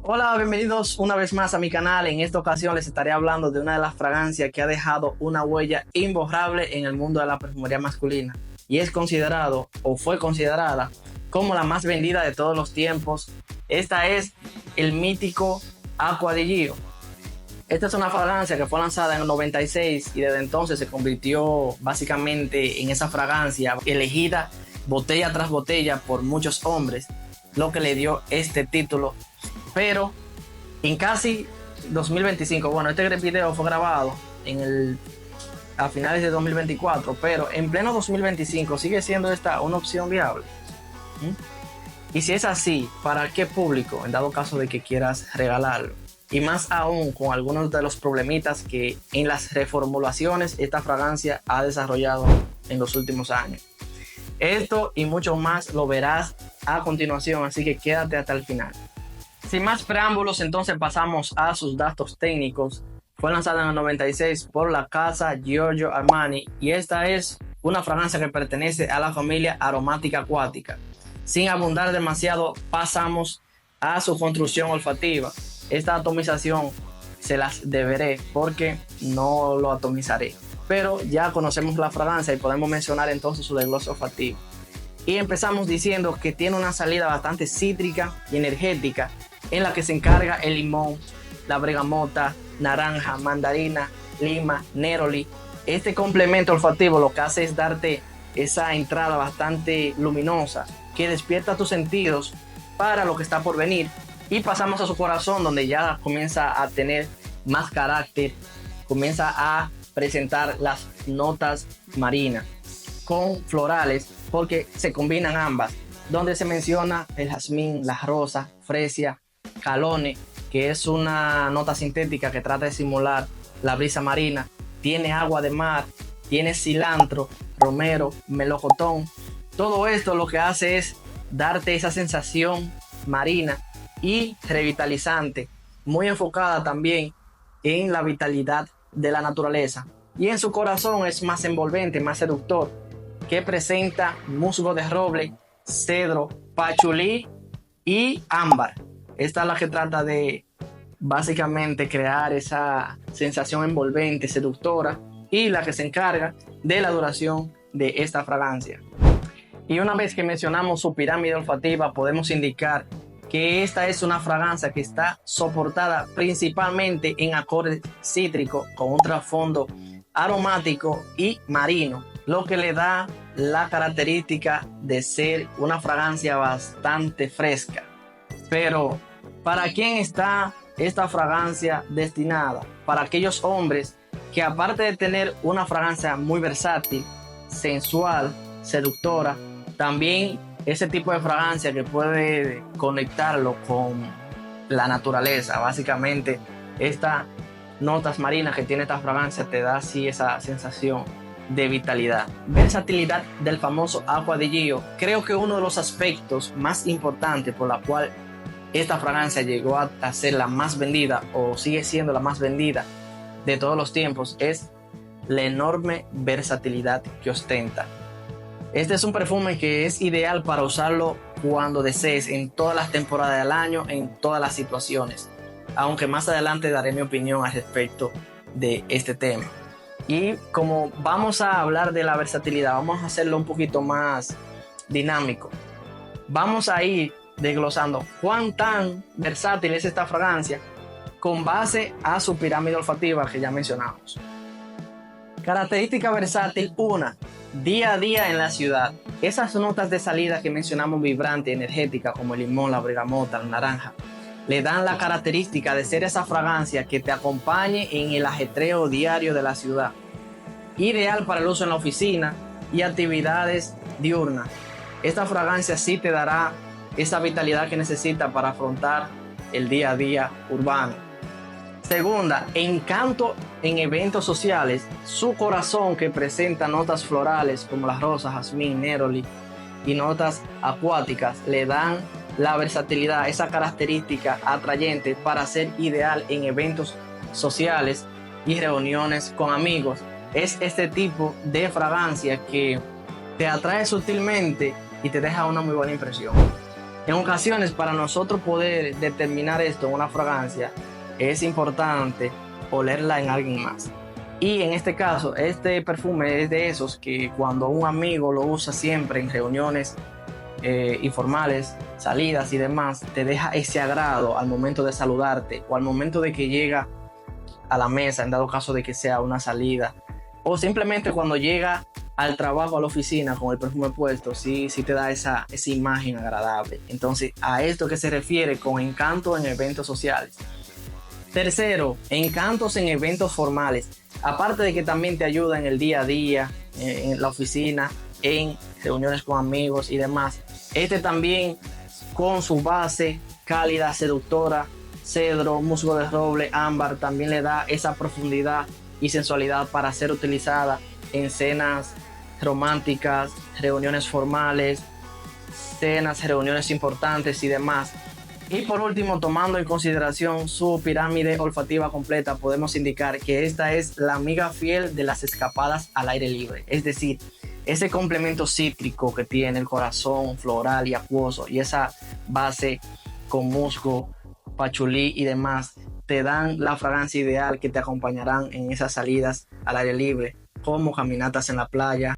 Hola, bienvenidos una vez más a mi canal. En esta ocasión les estaré hablando de una de las fragancias que ha dejado una huella imborrable en el mundo de la perfumería masculina y es considerado o fue considerada como la más vendida de todos los tiempos. Esta es el mítico Acqua di Gio. Esta es una fragancia que fue lanzada en el 96 y desde entonces se convirtió básicamente en esa fragancia elegida botella tras botella por muchos hombres, lo que le dio este título. Pero en casi 2025, bueno, este video fue grabado a finales de 2024, pero en pleno 2025 sigue siendo esta una opción viable. Y si es así, ¿para qué público en dado caso de que quieras regalarlo? Y más aún con algunos de los problemitas que en las reformulaciones esta fragancia ha desarrollado en los últimos años. Esto y mucho más lo verás a continuación, así que quédate hasta el final. Sin más preámbulos, entonces pasamos a sus datos técnicos. Fue lanzada en el 96 por la casa Giorgio Armani y esta es una fragancia que pertenece a la familia aromática acuática. Sin abundar demasiado, pasamos a su construcción olfativa. Esta atomización se las deberé porque no lo atomizaré, pero ya conocemos la fragancia y podemos mencionar entonces su desglose olfativo. Y empezamos diciendo que tiene una salida bastante cítrica y energética, en la que se encarga el limón, la bergamota, naranja, mandarina, lima, neroli. Este complemento olfativo lo que hace es darte esa entrada bastante luminosa que despierta tus sentidos para lo que está por venir. Y pasamos a su corazón, donde ya comienza a tener más carácter, comienza a presentar las notas marinas con florales, porque se combinan ambas, donde se menciona el jazmín, la rosa, fresia, calone, que es una nota sintética que trata de simular la brisa marina. Tiene agua de mar, tiene cilantro, romero, melocotón. Todo esto lo que hace es darte esa sensación marina y revitalizante, muy enfocada también en la vitalidad de la naturaleza. Y en su corazón es más envolvente, más seductor, que presenta musgo de roble, cedro, pachulí y ámbar. Esta es la que trata de básicamente crear esa sensación envolvente, seductora, y la que se encarga de la duración de esta fragancia. Y una vez que mencionamos su pirámide olfativa, podemos indicar que esta es una fragancia que está soportada principalmente en acordes cítricos con un trasfondo aromático y marino, lo que le da la característica de ser una fragancia bastante fresca. Pero, ¿para quién está esta fragancia destinada? Para aquellos hombres que, aparte de tener una fragancia muy versátil, sensual, seductora, también ese tipo de fragancia que puede conectarlo con la naturaleza. Básicamente, estas notas marinas que tiene esta fragancia te da así esa sensación de vitalidad. Versatilidad del famoso Acqua di Gio. Creo que uno de los aspectos más importantes por la cual esta fragancia llegó a ser la más vendida o sigue siendo la más vendida de todos los tiempos es la enorme versatilidad que ostenta. Este es un perfume que es ideal para usarlo cuando desees, en todas las temporadas del año, en todas las situaciones, aunque más adelante daré mi opinión al respecto de este tema. Y como vamos a hablar de la versatilidad, vamos a hacerlo un poquito más dinámico. Vamos a ir desglosando cuán tan versátil es esta fragancia con base a su pirámide olfativa que ya mencionamos. Característica versátil 1. Día a día en la ciudad. Esas notas de salida que mencionamos vibrantes, energéticas, como el limón, la bergamota, la naranja, le dan la característica de ser esa fragancia que te acompañe en el ajetreo diario de la ciudad. Ideal para el uso en la oficina y actividades diurnas. Esta fragancia sí te dará esa vitalidad que necesita para afrontar el día a día urbano. Segunda, encanto en eventos sociales. Su corazón, que presenta notas florales como las rosas, jazmín, neroli y notas acuáticas, le dan la versatilidad, esa característica atrayente para ser ideal en eventos sociales y reuniones con amigos. Es este tipo de fragancia que te atrae sutilmente y te deja una muy buena impresión. En ocasiones, para nosotros poder determinar esto en una fragancia, es importante olerla en alguien más. Y en este caso, este perfume es de esos que cuando un amigo lo usa siempre en reuniones informales, salidas y demás, te deja ese agrado al momento de saludarte o al momento de que llega a la mesa, en dado caso de que sea una salida, o simplemente cuando llega al trabajo, a la oficina con el perfume puesto, sí te da esa imagen agradable. Entonces, a esto que se refiere con encanto en eventos sociales. Tercero, encantos en eventos formales. Aparte de que también te ayuda en el día a día, en la oficina, en reuniones con amigos y demás. Este también, con su base cálida, seductora, cedro, musgo de roble, ámbar, también le da esa profundidad y sensualidad para ser utilizada en cenas románticas, reuniones formales, cenas, reuniones importantes y demás. Y por último, tomando en consideración su pirámide olfativa completa, podemos indicar que esta es la amiga fiel de las escapadas al aire libre. Es decir, ese complemento cítrico que tiene el corazón floral y acuoso y esa base con musgo, pachulí y demás, te dan la fragancia ideal que te acompañarán en esas salidas al aire libre, como caminatas en la playa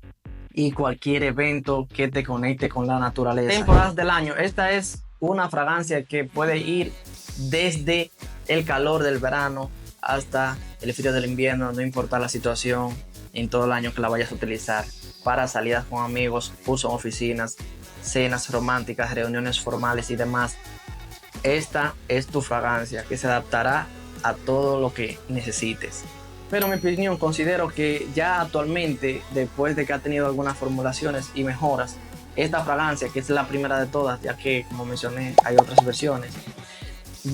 y cualquier evento que te conecte con la naturaleza. Temporadas del año. Esta es una fragancia que puede ir desde el calor del verano hasta el frío del invierno, no importa la situación, en todo el año que la vayas a utilizar, para salidas con amigos, uso en oficinas, cenas románticas, reuniones formales y demás. Esta es tu fragancia que se adaptará a todo lo que necesites. Pero en mi opinión, considero que ya actualmente, después de que ha tenido algunas formulaciones y mejoras, esta fragancia, que es la primera de todas, ya que, como mencioné, hay otras versiones,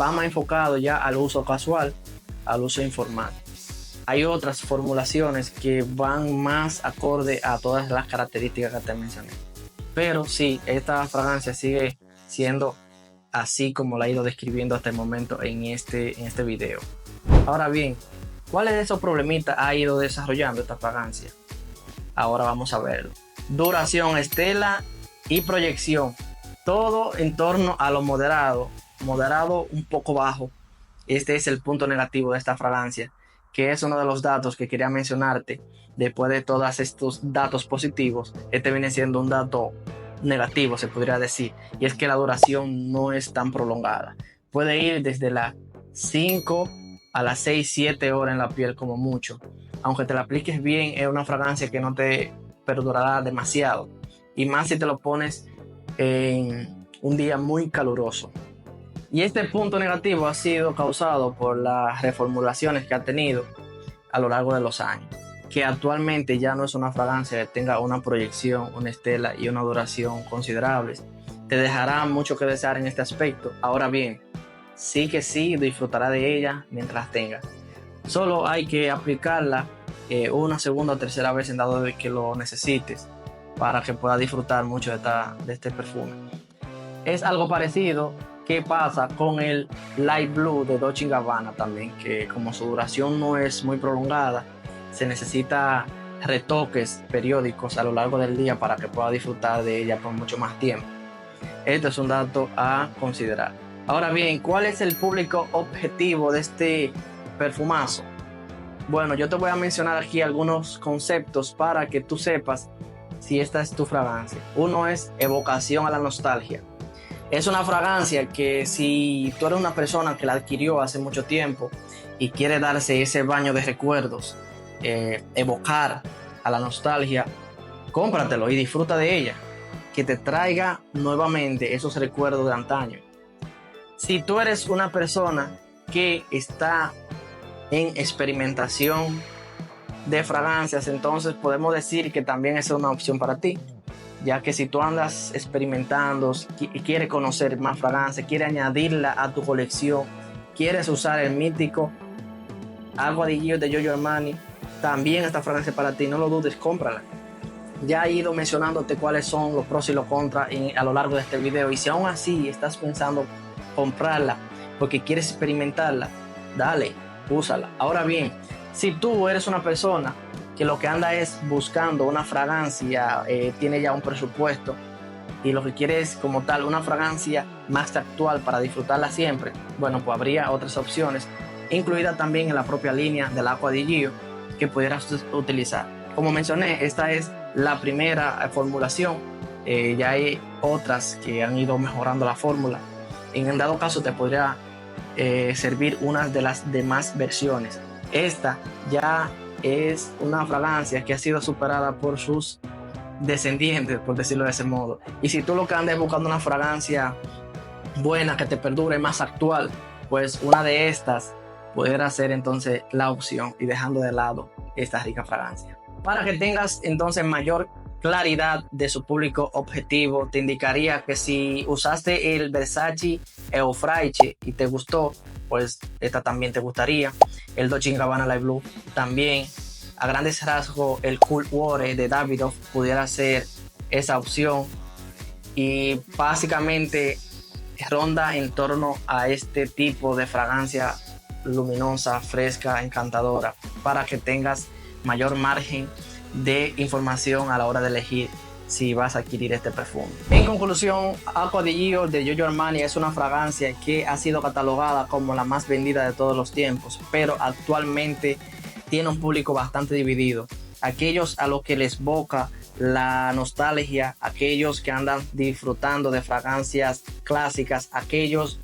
va más enfocado ya al uso casual, al uso informal. Hay otras formulaciones que van más acorde a todas las características que te mencioné. Pero sí, esta fragancia sigue siendo así como la he ido describiendo hasta el momento en este video. Ahora bien, ¿cuáles de esos problemitas ha ido desarrollando esta fragancia? Ahora vamos a verlo. Duración, estela y proyección. Todo en torno a lo moderado un poco bajo. Este es el punto negativo de esta fragancia, que es uno de los datos que quería mencionarte. Después de todos estos datos positivos, este viene siendo un dato negativo, se podría decir, y es que la duración no es tan prolongada. Puede ir desde las 5 a las 6-7 horas en la piel como mucho. Aunque te la apliques bien, es una fragancia que no te perdurará demasiado, y más si te lo pones en un día muy caluroso. Y este punto negativo ha sido causado por las reformulaciones que ha tenido a lo largo de los años, que actualmente ya no es una fragancia que tenga una proyección, una estela y una duración considerables. Te dejará mucho que desear en este aspecto. Ahora bien, sí disfrutará de ella mientras tenga. Solo hay que aplicarla una segunda o tercera vez en dado de que lo necesites, para que puedas disfrutar mucho de este perfume. Es algo parecido que pasa con el Light Blue de Dolce & Gabbana también, que como su duración no es muy prolongada, se necesita retoques periódicos a lo largo del día para que pueda disfrutar de ella por mucho más tiempo. Este es un dato a considerar. Ahora bien, ¿cuál es el público objetivo de este perfumazo? Bueno, yo te voy a mencionar aquí algunos conceptos para que tú sepas si esta es tu fragancia. Uno es evocación a la nostalgia. Es una fragancia que si tú eres una persona que la adquirió hace mucho tiempo y quiere darse ese baño de recuerdos, evocar a la nostalgia, cómpratelo y disfruta de ella, que te traiga nuevamente esos recuerdos de antaño. Si tú eres una persona que está en experimentación de fragancias, entonces podemos decir que también es una opción para ti, ya que si tú andas experimentando y quieres conocer más fragancias, quieres añadirla a tu colección, quieres usar el mítico Agua di Gio de Giorgio Armani, también esta fragancia para ti, no lo dudes, cómprala. Ya he ido mencionándote cuáles son los pros y los contras a lo largo de este video, y si aún así estás pensando comprarla porque quieres experimentarla, dale, úsala. Ahora bien, si tú eres una persona que lo que anda es buscando una fragancia, tiene ya un presupuesto, y lo que quieres como tal una fragancia más actual para disfrutarla siempre, bueno, pues habría otras opciones, incluida también en la propia línea del Acqua di Gio que pudieras utilizar. Como mencioné, esta es la primera formulación, ya hay otras que han ido mejorando la fórmula. En el dado caso te podría servir una de las demás versiones. Esta ya es una fragancia que ha sido superada por sus descendientes, por decirlo de ese modo. Y si tú lo que andas buscando una fragancia buena, que te perdure, más actual, pues una de estas pudiera ser entonces la opción, y dejando de lado esta rica fragancia. Para que tengas entonces mayor claridad de su público objetivo, te indicaría que si usaste el Versace Eufraiche y te gustó, pues esta también te gustaría. El Dolce & Gabbana Light Blue también. A grandes rasgos, el Cool Water de Davidoff pudiera ser esa opción, y básicamente ronda en torno a este tipo de fragancia luminosa, fresca, encantadora, para que tengas mayor margen de información a la hora de elegir si vas a adquirir este perfume. En conclusión, Acqua di Gio de Giorgio Armani es una fragancia que ha sido catalogada como la más vendida de todos los tiempos, pero actualmente tiene un público bastante dividido. Aquellos a los que les evoca la nostalgia, aquellos que andan disfrutando de fragancias clásicas, aquellos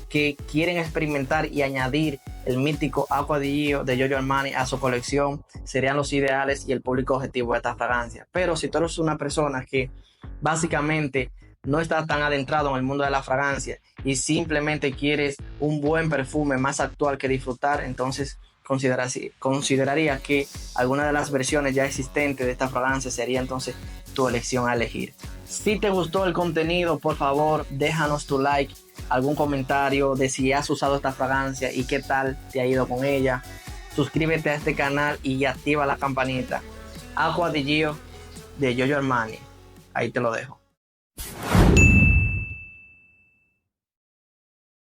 que quieren experimentar y añadir el mítico Acqua di Gio de Giorgio Armani a su colección, serían los ideales y el público objetivo de esta fragancia. Pero si tú eres una persona que básicamente no está tan adentrado en el mundo de la fragancia y simplemente quieres un buen perfume más actual que disfrutar, entonces consideraría que alguna de las versiones ya existentes de esta fragancia sería entonces tu elección a elegir. Si te gustó el contenido, por favor déjanos tu like, algún comentario de si has usado esta fragancia y qué tal te ha ido con ella. Suscríbete a este canal y activa la campanita. Acqua di Gio de Giorgio Armani. Ahí te lo dejo.